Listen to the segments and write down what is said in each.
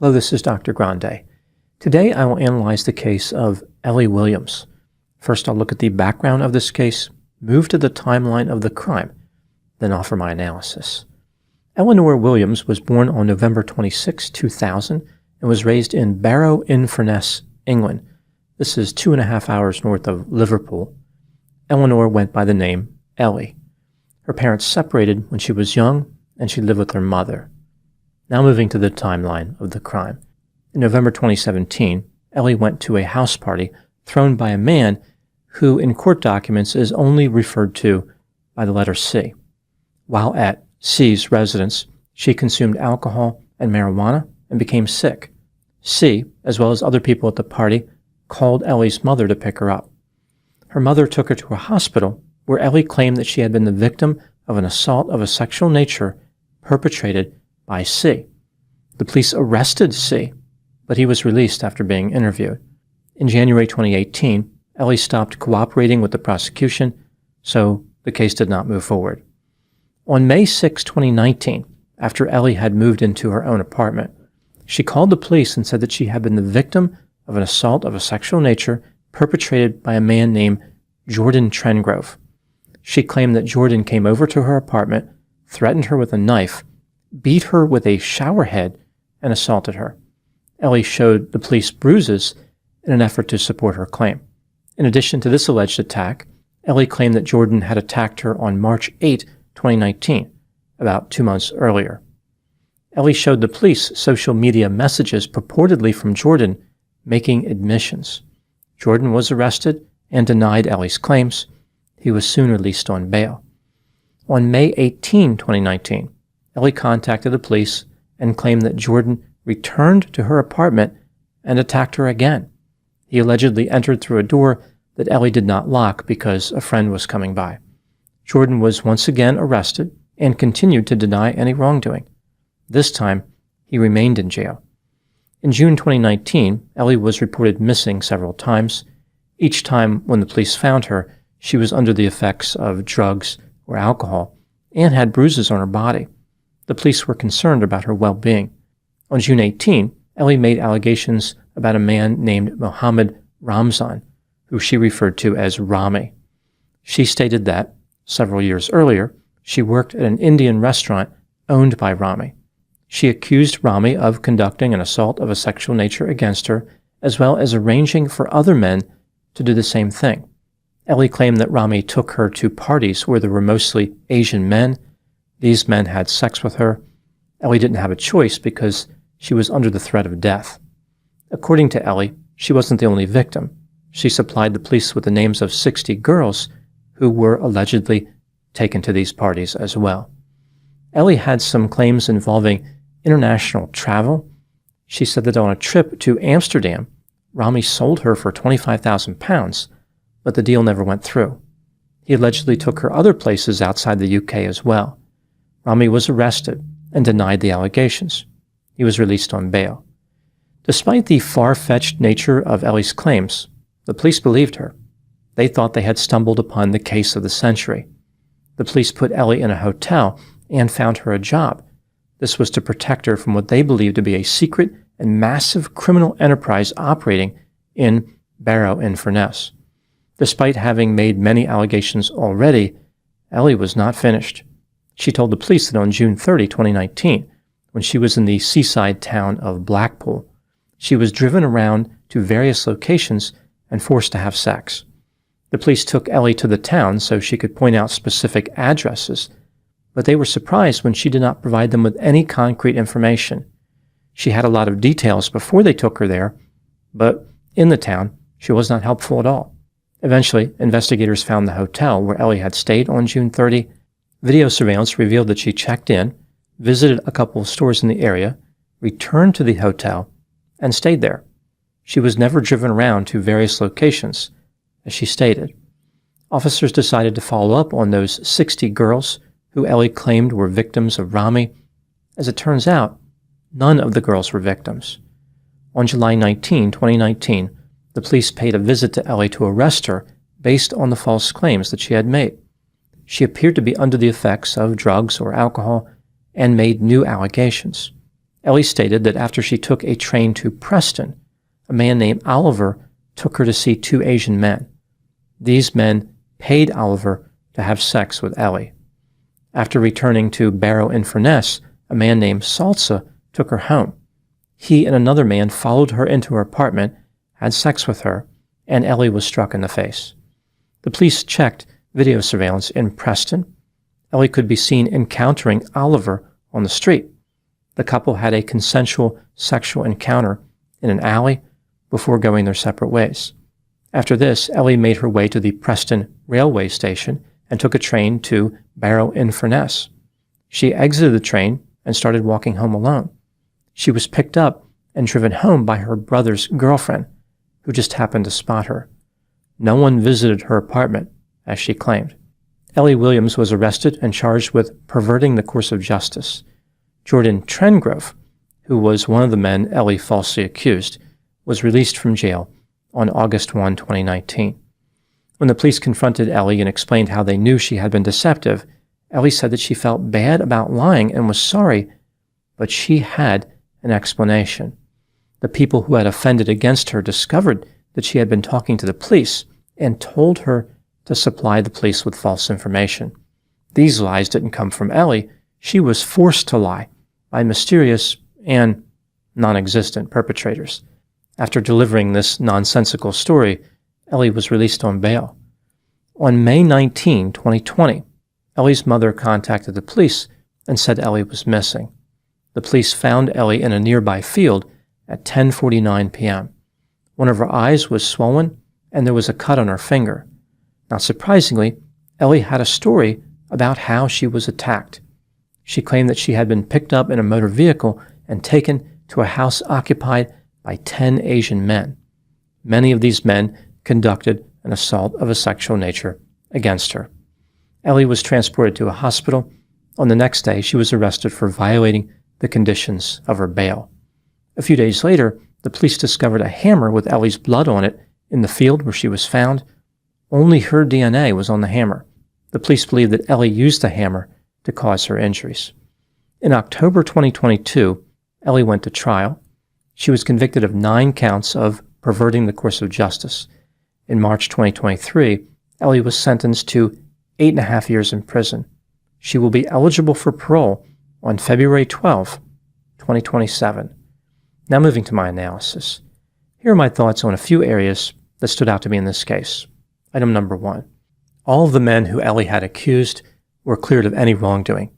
Hello, this is Dr. Grande. Today I will analyze the case of Eleanor Williams. First I'll look at the background of this case, move to the timeline of the crime, then offer my analysis. Eleanor Williams was born on November 26, 2000 and was raised in Barrow-in-Furness, England. This is 2.5 hours north of Liverpool. Eleanor went by the name Ellie. Her parents separated when she was young and she lived with her mother. Now moving to the timeline of the crime. In November 2017, Ellie went to a house party thrown by a man who in court documents is only referred to by the letter C. While at C's residence, she consumed alcohol and marijuana and became sick. C, as well as other people at the party, called Ellie's mother to pick her up. Her mother took her to a hospital where Ellie claimed that she had been the victim of an assault of a sexual nature perpetrated by C. The police arrested C, but he was released after being interviewed. In January 2018, Ellie stopped cooperating with the prosecution, so the case did not move forward. On May 6, 2019, after Ellie had moved into her own apartment, she called the police and said that she had been the victim of an assault of a sexual nature perpetrated by a man named Jordan Trengrove. She claimed that Jordan came over to her apartment, threatened her with a knife, beat her with a shower head, and assaulted her. Ellie showed the police bruises in an effort to support her claim. In addition to this alleged attack, Ellie claimed that Jordan had attacked her on March 8, 2019, about 2 months earlier. Ellie showed the police social media messages purportedly from Jordan making admissions. Jordan was arrested and denied Ellie's claims. He was soon released on bail. On May 18, 2019, Ellie contacted the police and claimed that Jordan returned to her apartment and attacked her again. He allegedly entered through a door that Ellie did not lock because a friend was coming by. Jordan was once again arrested and continued to deny any wrongdoing. This time, he remained in jail. In June 2019, Ellie was reported missing several times. Each time when the police found her, she was under the effects of drugs or alcohol and had bruises on her body. The police were concerned about her well-being. On June 18, Ellie made allegations about a man named Mohammed Ramzan, who she referred to as Rami. She stated that, several years earlier, she worked at an Indian restaurant owned by Rami. She accused Rami of conducting an assault of a sexual nature against her, as well as arranging for other men to do the same thing. Ellie claimed that Rami took her to parties where there were mostly Asian men. These men had sex with her. Ellie didn't have a choice because she was under the threat of death. According to Ellie, she wasn't the only victim. She supplied the police with the names of 60 girls who were allegedly taken to these parties as well. Ellie had some claims involving international travel. She said that on a trip to Amsterdam, Rami sold her for £25,000, but the deal never went through. He allegedly took her other places outside the UK as well. Rami was arrested and denied the allegations. He was released on bail. Despite the far-fetched nature of Ellie's claims, the police believed her. They thought they had stumbled upon the case of the century. The police put Ellie in a hotel and found her a job. This was to protect her from what they believed to be a secret and massive criminal enterprise operating in Barrow-in-Furness. Despite having made many allegations already, Ellie was not finished. She told the police that on June 30, 2019, when she was in the seaside town of Blackpool, she was driven around to various locations and forced to have sex. The police took Ellie to the town so she could point out specific addresses, but they were surprised when she did not provide them with any concrete information. She had a lot of details before they took her there, but in the town, she was not helpful at all. Eventually, investigators found the hotel where Ellie had stayed on June 30. Video surveillance revealed that she checked in, visited a couple of stores in the area, returned to the hotel, and stayed there. She was never driven around to various locations, as she stated. Officers decided to follow up on those 60 girls who Ellie claimed were victims of Rami. As it turns out, none of the girls were victims. On July 19, 2019, the police paid a visit to Ellie to arrest her based on the false claims that she had made. She appeared to be under the effects of drugs or alcohol and made new allegations. Ellie stated that after she took a train to Preston, a man named Oliver took her to see two Asian men. These men paid Oliver to have sex with Ellie. After returning to Barrow-in-Furness, a man named Salsa took her home. He and another man followed her into her apartment, had sex with her, and Ellie was struck in the face. The police checked video surveillance in Preston. Ellie could be seen encountering Oliver on the street. The couple had a consensual sexual encounter in an alley before going their separate ways. After this, Ellie made her way to the Preston railway station and took a train to Barrow-in-Furness. She exited the train and started walking home alone. She was picked up and driven home by her brother's girlfriend, who just happened to spot her. No one visited her apartment, as she claimed. Ellie Williams was arrested and charged with perverting the course of justice. Jordan Trengrove, who was one of the men Ellie falsely accused, was released from jail on August 1, 2019. When the police confronted Ellie and explained how they knew she had been deceptive, Ellie said that she felt bad about lying and was sorry, but she had an explanation. The people who had offended against her discovered that she had been talking to the police and told her to supply the police with false information. These lies didn't come from Ellie. She was forced to lie by mysterious and non-existent perpetrators. After delivering this nonsensical story, Ellie was released on bail. On May 19, 2020, Ellie's mother contacted the police and said Ellie was missing. The police found Ellie in a nearby field at 10:49 p.m. One of her eyes was swollen and there was a cut on her finger. Not surprisingly, Ellie had a story about how she was attacked. She claimed that she had been picked up in a motor vehicle and taken to a house occupied by 10 Asian men. Many of these men conducted an assault of a sexual nature against her. Ellie was transported to a hospital. On the next day, she was arrested for violating the conditions of her bail. A few days later, the police discovered a hammer with Ellie's blood on it in the field where she was found. Only her DNA was on the hammer. The police believe that Ellie used the hammer to cause her injuries. In October 2022, Ellie went to trial. She was convicted of 9 counts of perverting the course of justice. In March 2023, Ellie was sentenced to 8.5 years in prison. She will be eligible for parole on February 12, 2027. Now moving to my analysis. Here are my thoughts on a few areas that stood out to me in this case. Item number 1. All of the men who Ellie had accused were cleared of any wrongdoing.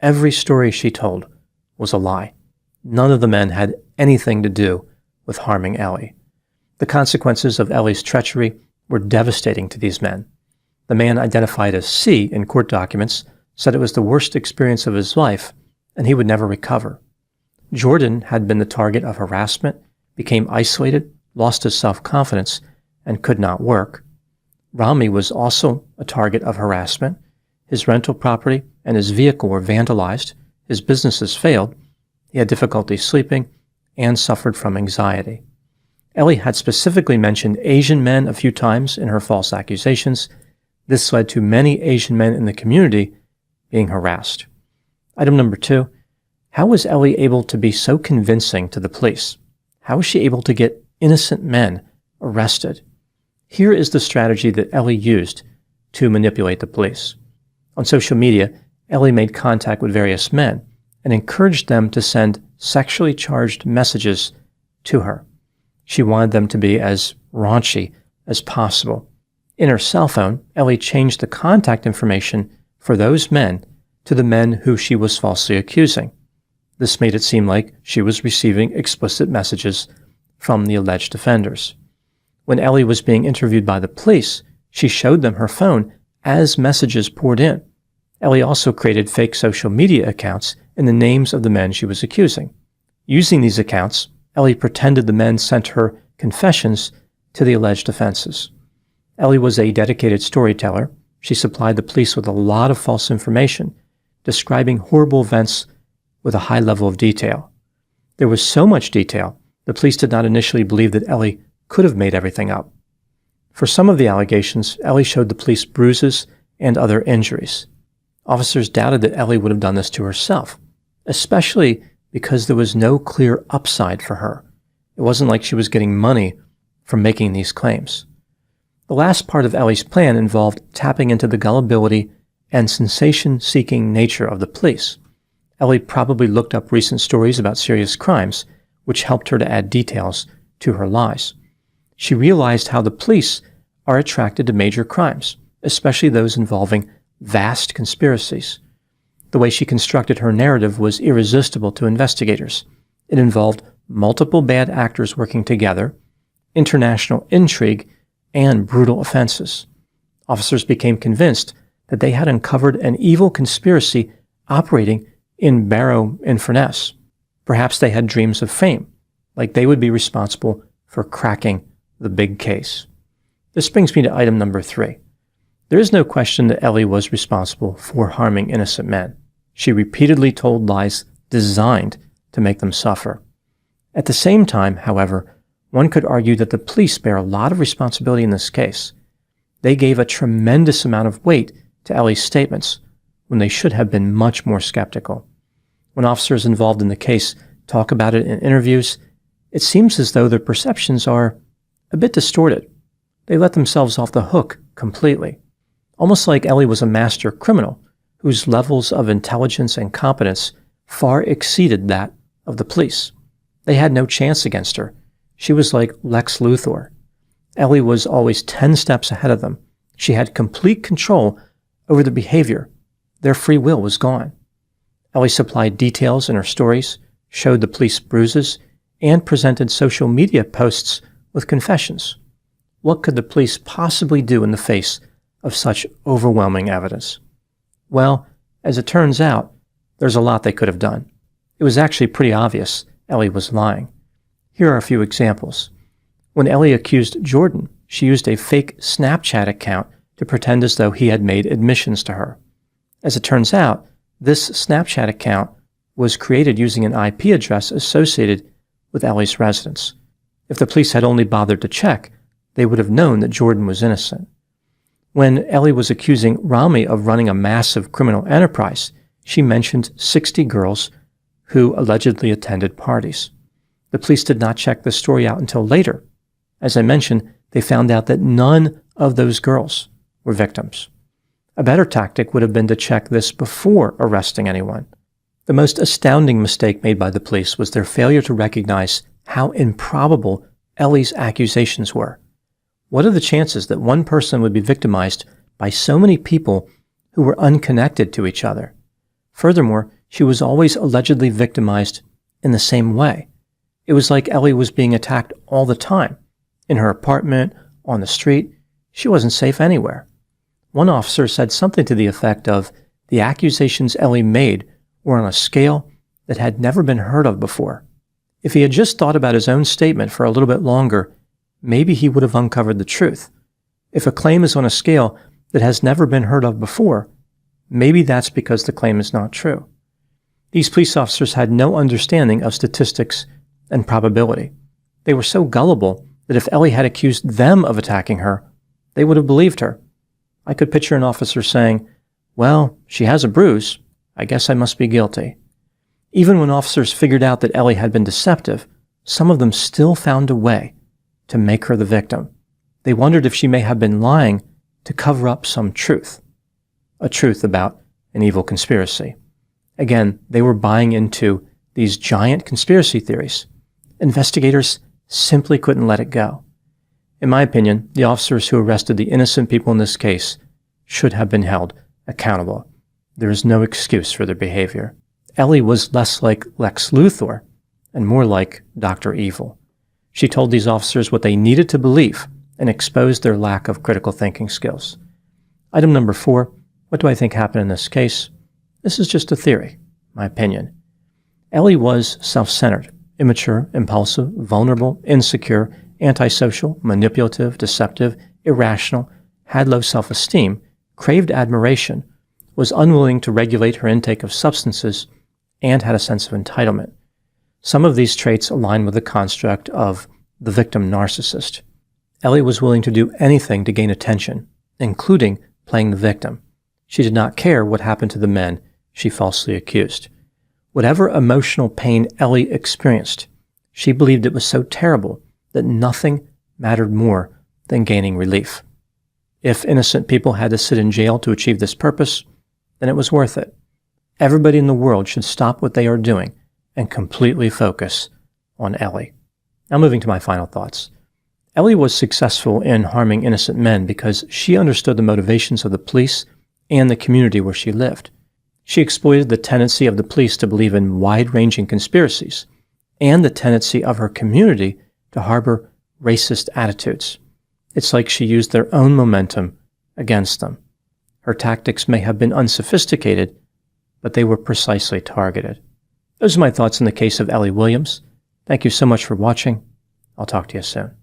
Every story she told was a lie. None of the men had anything to do with harming Ellie. The consequences of Ellie's treachery were devastating to these men. The man identified as C in court documents said it was the worst experience of his life and he would never recover. Jordan had been the target of harassment, became isolated, lost his self-confidence, and could not work. Rami was also a target of harassment. His rental property and his vehicle were vandalized. His businesses failed. He had difficulty sleeping and suffered from anxiety. Ellie had specifically mentioned Asian men a few times in her false accusations. This led to many Asian men in the community being harassed. Item number 2. How was Ellie able to be so convincing to the police? How was she able to get innocent men arrested? Here is the strategy that Ellie used to manipulate the police. On social media, Ellie made contact with various men and encouraged them to send sexually charged messages to her. She wanted them to be as raunchy as possible. In her cell phone, Ellie changed the contact information for those men to the men who she was falsely accusing. This made it seem like she was receiving explicit messages from the alleged offenders. When Ellie was being interviewed by the police, she showed them her phone as messages poured in. Ellie also created fake social media accounts in the names of the men she was accusing. Using these accounts, Ellie pretended the men sent her confessions to the alleged offenses. Ellie was a dedicated storyteller. She supplied the police with a lot of false information, describing horrible events with a high level of detail. There was so much detail, the police did not initially believe that Ellie could have made everything up. For some of the allegations, Ellie showed the police bruises and other injuries. Officers doubted that Ellie would have done this to herself, especially because there was no clear upside for her. It wasn't like she was getting money from making these claims. The last part of Ellie's plan involved tapping into the gullibility and sensation-seeking nature of the police. Ellie probably looked up recent stories about serious crimes, which helped her to add details to her lies. She realized how the police are attracted to major crimes, especially those involving vast conspiracies. The way she constructed her narrative was irresistible to investigators. It involved multiple bad actors working together, international intrigue, and brutal offenses. Officers became convinced that they had uncovered an evil conspiracy operating in Barrow and Furness. Perhaps they had dreams of fame, like they would be responsible for cracking the big case. This brings me to item number 3. There is no question that Ellie was responsible for harming innocent men. She repeatedly told lies designed to make them suffer. At the same time, however, one could argue that the police bear a lot of responsibility in this case. They gave a tremendous amount of weight to Ellie's statements when they should have been much more skeptical. When officers involved in the case talk about it in interviews, it seems as though their perceptions are a bit distorted. They let themselves off the hook completely, almost like Ellie was a master criminal whose levels of intelligence and competence far exceeded that of the police. They had no chance against her. She was like Lex Luthor. Ellie was always 10 steps ahead of them. She had complete control over the behavior. Their free will was gone. Ellie supplied details in her stories, showed the police bruises, and presented social media posts with confessions. What could the police possibly do in the face of such overwhelming evidence? Well, as it turns out, there's a lot they could have done. It was actually pretty obvious Ellie was lying. Here are a few examples. When Ellie accused Jordan, she used a fake Snapchat account to pretend as though he had made admissions to her. As it turns out, this Snapchat account was created using an IP address associated with Ellie's residence. If the police had only bothered to check, they would have known that Jordan was innocent. When Ellie was accusing Rami of running a massive criminal enterprise, she mentioned 60 girls who allegedly attended parties. The police did not check this story out until later. As I mentioned, they found out that none of those girls were victims. A better tactic would have been to check this before arresting anyone. The most astounding mistake made by the police was their failure to recognize how improbable Ellie's accusations were. What are the chances that one person would be victimized by so many people who were unconnected to each other? Furthermore, she was always allegedly victimized in the same way. It was like Ellie was being attacked all the time. In her apartment, on the street, she wasn't safe anywhere. One officer said something to the effect of, the accusations Ellie made were on a scale that had never been heard of before. If he had just thought about his own statement for a little bit longer, maybe he would have uncovered the truth. If a claim is on a scale that has never been heard of before, maybe that's because the claim is not true. These police officers had no understanding of statistics and probability. They were so gullible that if Ellie had accused them of attacking her, they would have believed her. I could picture an officer saying, well, she has a bruise. I guess I must be guilty. Even when officers figured out that Ellie had been deceptive, some of them still found a way to make her the victim. They wondered if she may have been lying to cover up some truth, a truth about an evil conspiracy. Again, they were buying into these giant conspiracy theories. Investigators simply couldn't let it go. In my opinion, the officers who arrested the innocent people in this case should have been held accountable. There is no excuse for their behavior. Ellie was less like Lex Luthor and more like Dr. Evil. She told these officers what they needed to believe and exposed their lack of critical thinking skills. Item number 4, what do I think happened in this case? This is just a theory, my opinion. Ellie was self-centered, immature, impulsive, vulnerable, insecure, antisocial, manipulative, deceptive, irrational, had low self-esteem, craved admiration, was unwilling to regulate her intake of substances, and had a sense of entitlement. Some of these traits align with the construct of the victim narcissist. Ellie was willing to do anything to gain attention, including playing the victim. She did not care what happened to the men she falsely accused. Whatever emotional pain Ellie experienced, she believed it was so terrible that nothing mattered more than gaining relief. If innocent people had to sit in jail to achieve this purpose, then it was worth it. Everybody in the world should stop what they are doing and completely focus on Ellie. Now moving to my final thoughts. Ellie was successful in harming innocent men because she understood the motivations of the police and the community where she lived. She exploited the tendency of the police to believe in wide-ranging conspiracies and the tendency of her community to harbor racist attitudes. It's like she used their own momentum against them. Her tactics may have been unsophisticated, but they were precisely targeted. Those are my thoughts in the case of Ellie Williams. Thank you so much for watching. I'll talk to you soon.